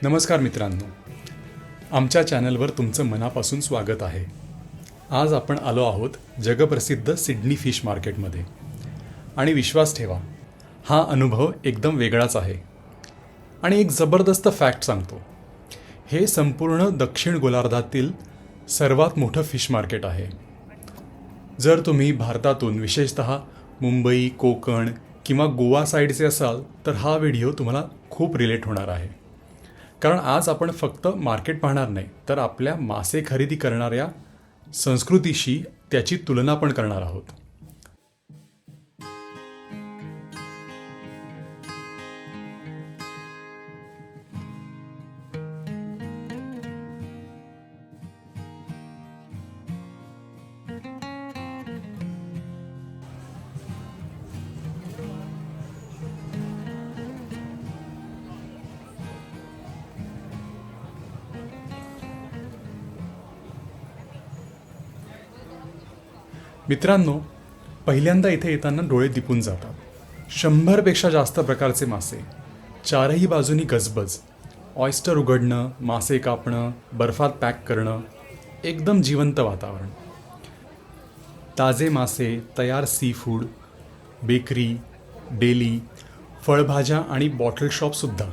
नमस्कार मित्रांनो, आमच्या चॅनलवर तुमचं मनापासून स्वागत आहे. आज आपण आलो आहोत जगप्रसिद्ध सिडनी फिश मार्केटमध्ये. आणि विश्वास ठेवा, हा अनुभव एकदम वेगळाच आहे. आणि एक जबरदस्त फॅक्ट सांगतो, हे संपूर्ण दक्षिण गोलार्धातील सर्वात मोठं फिश मार्केट आहे. जर तुम्ही भारतातून विशेषतः मुंबई, कोकण किंवा गोवा साईडचे असाल तर हा व्हिडिओ तुम्हाला खूप रिलेट होणार आहे. कारण आज आपण फक्त मार्केट पाहणार नाही, तर आपल्या मासे खरेदी करणाऱ्या संस्कृतीशी त्याची तुलना पण करणार आहोत. मित्रांनो, पहिल्यांदा इथे येताना डोळे दिपून जातात. 100पेक्षा जास्त प्रकारचे मासे, चारही बाजूनी गजबज, ऑयस्टर उघडणं, मासे कापणं, बर्फात पॅक करणं, एकदम जिवंत वातावरण. ताजे मासे, तयार सी फूड, बेकरी, डेली, फळभाज्या आणि बॉटल शॉपसुद्धा.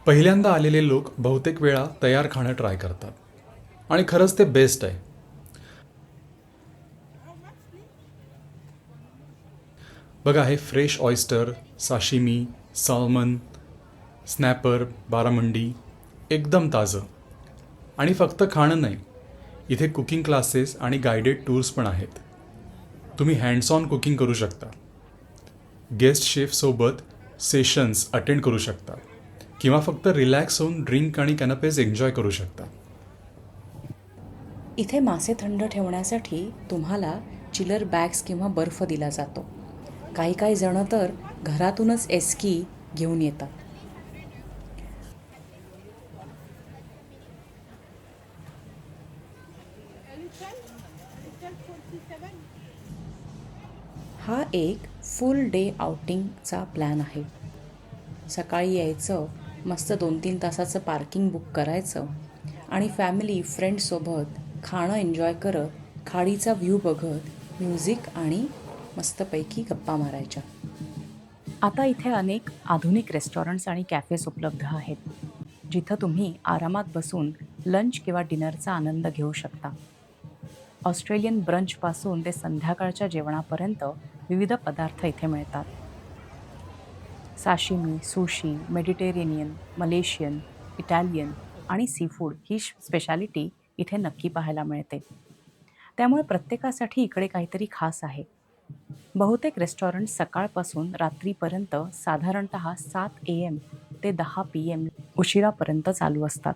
पहिल्यांदा आलेले लोक बहुतेक वेळा तयार खाणं ट्राय करतात, आणि खरंच ते बेस्ट आहे. बघा, हे fresh oyster, sashimi, salmon, snapper, barramundi, एकदम ताजं. आणि फक्त खाणं नाही, इथे कुकिंग क्लासेस आणि गायडेड टूर्स पण आहेत. तुम्ही हँड्स ऑन कुकिंग करू शकता, गेस्ट शेफसोबत सेशन्स अटेंड करू शकता, किंवा फक्त रिलॅक्स होऊन ड्रिंक आणि कॅनपेज एन्जॉय करू शकता. इथे मासे थंड ठेवण्यासाठी तुम्हाला चिलर बॅग्स किंवा बर्फ दिला जातो. काही जण तर घरातूनच एस्की घेऊन येतात. हा एक फुल डे आउटिंगचा प्लॅन आहे. सकाळी यायचं, मस्त 2-3 तासाचं पार्किंग बुक करायचं आणि फॅमिली फ्रेंड्ससोबत खाणं एन्जॉय करत, खाडीचा व्ह्यू बघत, म्युझिक आणि मस्तपैकी गप्पा मारायच्या. आता इथे अनेक आधुनिक रेस्टॉरंट्स आणि कॅफेज उपलब्ध आहेत, जिथं तुम्ही आरामात बसून लंच किंवा डिनरचा आनंद घेऊ शकता. ऑस्ट्रेलियन ब्रंचपासून ते संध्याकाळच्या जेवणापर्यंत विविध पदार्थ इथे मिळतात. Sashimi, sushi, Mediterranean, Malaysian, Italian आणि सीफूड ही स्पेशालिटी इथे नक्की पाहायला मिळते. त्यामुळे प्रत्येकासाठी इकडे काहीतरी खास आहे. बहुतेक रेस्टॉरंट सकाळपासून रात्रीपर्यंत साधारणतः 7 AM ते 10 PM उशिरापर्यंत चालू असतात.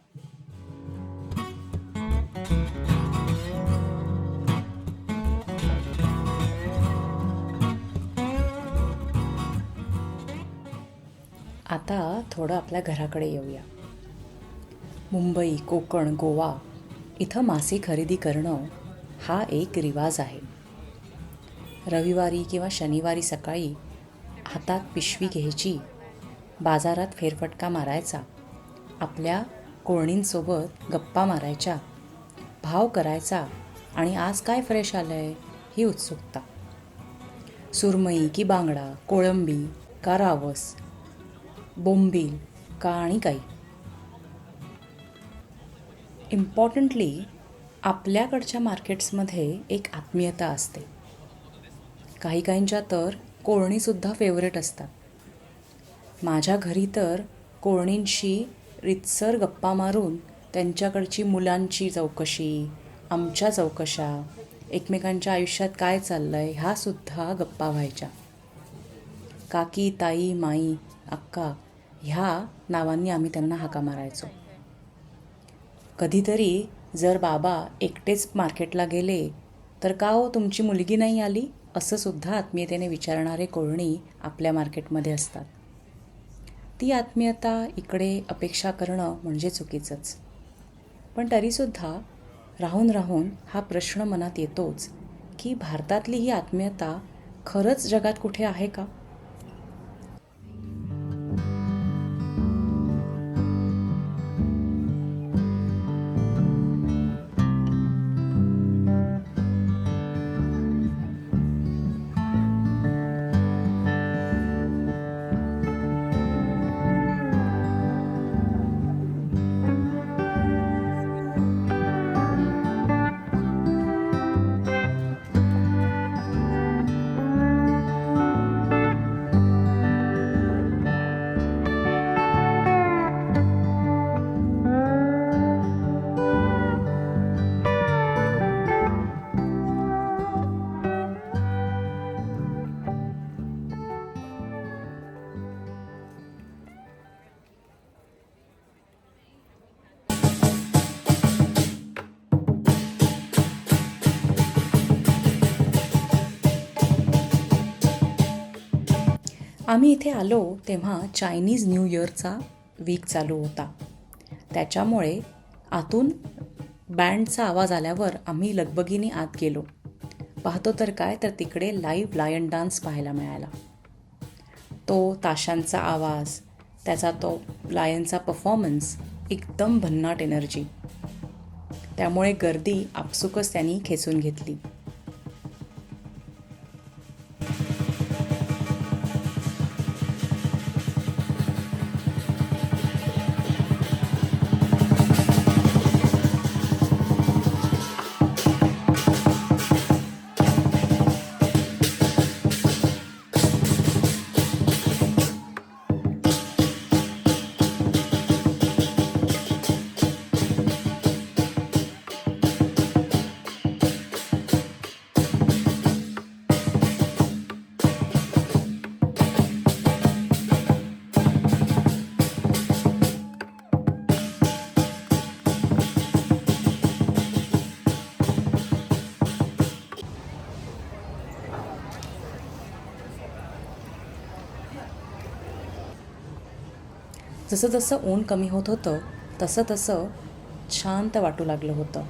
आता थोडं आपल्या घराकडे येऊया. मुंबई, कोकण, गोवा इथं मासे खरेदी करणं हा एक रिवाज आहे. रविवारी किंवा शनिवारी सकाळी हातात पिशवी घ्यायची, बाजारात फेरफटका मारायचा, आपल्या कोळणींसोबत गप्पा मारायच्या, भाव करायचा आणि आज काय फ्रेश आलं आहे ही उत्सुकता. सुरमई की बांगडा, कोळंबी का रावस, बोंबील का आणि काही. इम्पॉर्टंटली आपल्याकडच्या मार्केट्समध्ये एक आत्मीयता असते. काहींच्या तर कोळणीसुद्धा फेवरेट असतात. माझ्या घरी तर कोळणींशी रितसर गप्पा मारून त्यांच्याकडची मुलांची चौकशी, आमच्या चौकशा, एकमेकांच्या आयुष्यात काय चाललं आहे ह्यासुद्धा गप्पा व्हायच्या. काकी, ताई, माई, अक्का ह्या नावांनी आम्ही त्यांना हाका मारायचो. कधीतरी जर बाबा एकटेच मार्केटला गेले तर का हो तुमची मुलगी नाही आली, असं सुद्धा आत्मीयतेने विचारणारे कोळणी आपल्या मार्केटमध्ये असतात. ती आत्मीयता इकडे अपेक्षा करणं म्हणजे चुकीचंच. पण तरीसुद्धा राहून राहून हा प्रश्न मनात येतोच की भारतातली ही आत्मीयता खरंच जगात कुठे आहे का? आम्ही इथे आलो तेव्हा चायनीज न्यू इयरचा वीक चालू होता. त्याच्यामुळे आतून बँडचा आवाज आल्यावर आम्ही लगबगीने आत गेलो. पाहतो तर काय, तर तिकडे लाईव्ह लायन डान्स पाहायला मिळाला. तो ताशांचा आवाज, त्याचा तो लायनचा परफॉर्मन्स, एकदम भन्नाट एनर्जी. त्यामुळे गर्दी आपसुकच त्यांनी खेचून घेतली. जसं जसं ऊन कमी होत होतं तसं तसं शांत वाटू लागलं होतं.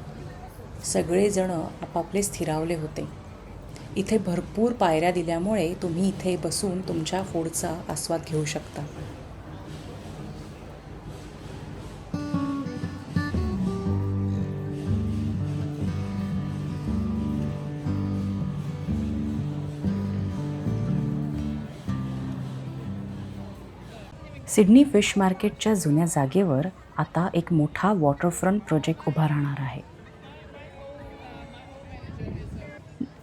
सगळेजण आपापले स्थिरावले होते. इथे भरपूर पायऱ्या दिल्यामुळे तुम्ही इथे बसून तुमच्या फूडचा आस्वाद घेऊ शकता. सिडनी फिश मार्केटच्या जुन्या जागेवर आता एक मोठा वॉटरफ्रंट प्रोजेक्ट उभा राहणार आहे.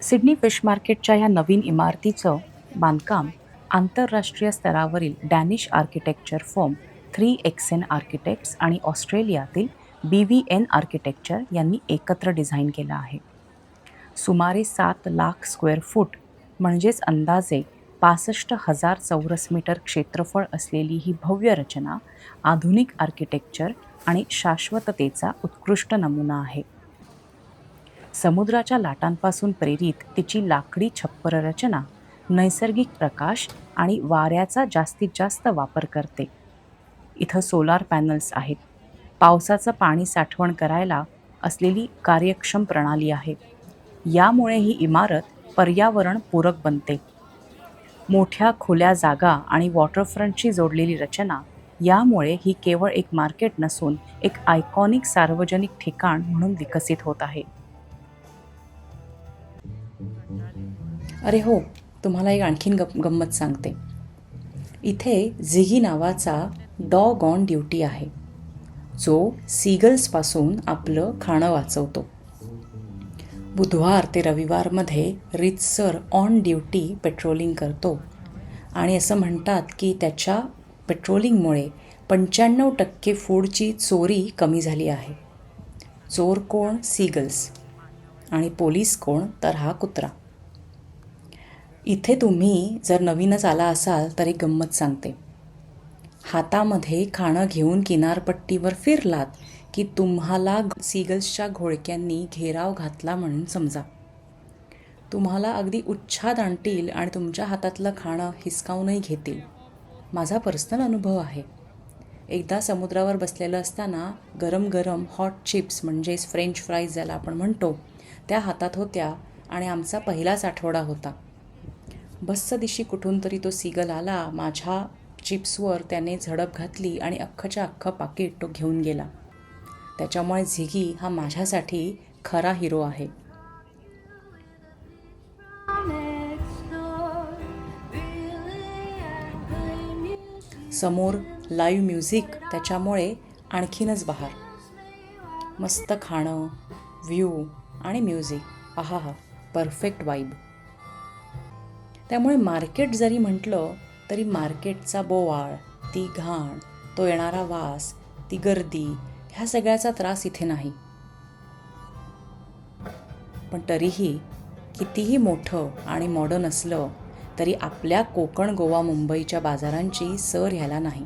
सिडनी फिश मार्केटच्या ह्या नवीन इमारतीचं बांधकाम आंतरराष्ट्रीय स्तरावरील Danish architecture firm 3XN architects आणि ऑस्ट्रेलियातील BVN आर्किटेक्चर यांनी एकत्र डिझाईन केलं आहे. सुमारे 7 लाख स्क्वेअर फूट म्हणजेच अंदाजे 65,000 चौरस मीटर क्षेत्रफळ असलेली ही भव्य रचना आधुनिक आर्किटेक्चर आणि शाश्वततेचा उत्कृष्ट नमुना आहे. समुद्राच्या लाटांपासून प्रेरित तिची लाकडी छप्पर रचना नैसर्गिक प्रकाश आणि वाऱ्याचा जास्तीत जास्त वापर करते. इथं सोलार पॅनल्स आहेत. पावसाचं पाणी साठवण करायला असलेली कार्यक्षम प्रणाली आहे. यामुळे ही इमारत पर्यावरणपूरक बनते. मोठ्या खुल्या जागा आणि वॉटरफ्रंटशी जोडलेली रचना यामुळे ही केवळ एक मार्केट नसून एक आयकॉनिक सार्वजनिक ठिकाण म्हणून विकसित होत आहे. अरे हो, तुम्हाला एक आणखीन गंमत सांगते. इथे झिगी नावाचा डॉग ऑन ड्युटी आहे, जो सीगल्सपासून आपलं खाणं वाचवतो. बुधवार ते रविवारमध्ये रितसर ऑन ड्युटी पेट्रोलिंग करतो आणि असं म्हणतात की त्याच्या पेट्रोलिंगमुळे 95% फूडची चोरी कमी झाली आहे. चोर कोण? सीगल्स. आणि पोलीस कोण? तर हा कुत्रा. इथे तुम्ही जर नवीनच आला असाल तर एक गंमत सांगते. हातामध्ये खाणं घेऊन किनारपट्टीवर फिरलात की तुम्हाला सीगल्सच्या घोळक्यांनी घेराव घातला म्हणून समजा. तुम्हाला अगदी उच्छाद आणतील आणि तुमच्या हातातलं खाणं हिसकावूनही घेतील. माझा पर्सनल अनुभव आहे. एकदा समुद्रावर बसलेलं असताना गरम गरम हॉट चिप्स म्हणजेच फ्रेंच फ्राईज ज्याला आपण म्हणतो त्या हातात होत्या आणि आमचा पहिलाच आठवडा होता. बस्स दिशी कुठून तरी तो सीगल आला. माझ्या चिप्सवर त्याने झडप घातली आणि अख्खच्या अख्खं पाकीट तो घेऊन गेला. त्याच्यामुळे झिगी हा माझ्यासाठी खरा हिरो आहे. समोर लाईव्ह म्युझिक, त्याच्यामुळे आणखीनच बहार. मस्त खाणं, व्ह्यू आणि म्युझिक, आहा, परफेक्ट वाईब. त्यामुळे मार्केट जरी म्हटलं तरी मार्केटचा बोवाळ, ती घाण, तो येणारा वास, ती गर्दी, ह्या सगळ्याचा त्रास इथे नाही. पण तरीही कितीही मोठं आणि मॉडर्न असलं तरी आपल्या कोकण, गोवा, मुंबईच्या बाजारांची सर ह्याला नाही.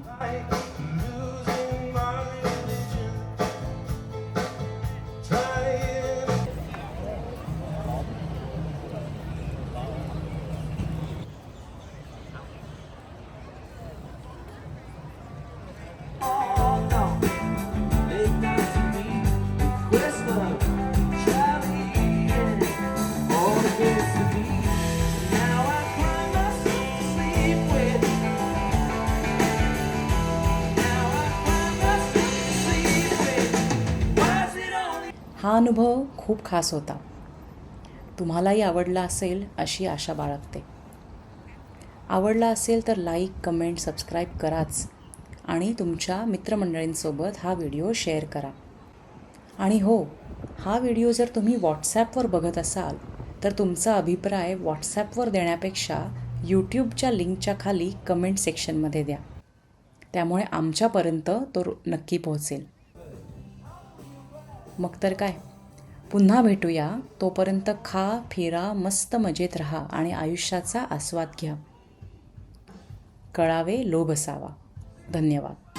हा अनुभव खूप खास होता. तुम्हालाही आवडला असेल अशी आशा बाळगते. आवडला असेल तर लाईक, कमेंट, सबस्क्राईब कराच आणि तुमच्या मित्रमंडळींसोबत हा व्हिडिओ शेअर करा. आणि हो, हा व्हिडिओ जर तुम्ही व्हॉट्सॲपवर बघत असाल तर तुमचा अभिप्राय व्हॉट्सॲपवर देण्यापेक्षा यूट्यूबच्या लिंकच्या खाली कमेंट सेक्शनमध्ये द्या. त्यामुळे आमच्यापर्यंत तो नक्की पोहोचेल. मग तर काय, पुन्हा भेटूया. तोपर्यंत खा, फिरा, मस्त मजेत राहा आणि आयुष्याचा आस्वाद घ्या. कळावे लोभ असावा. धन्यवाद.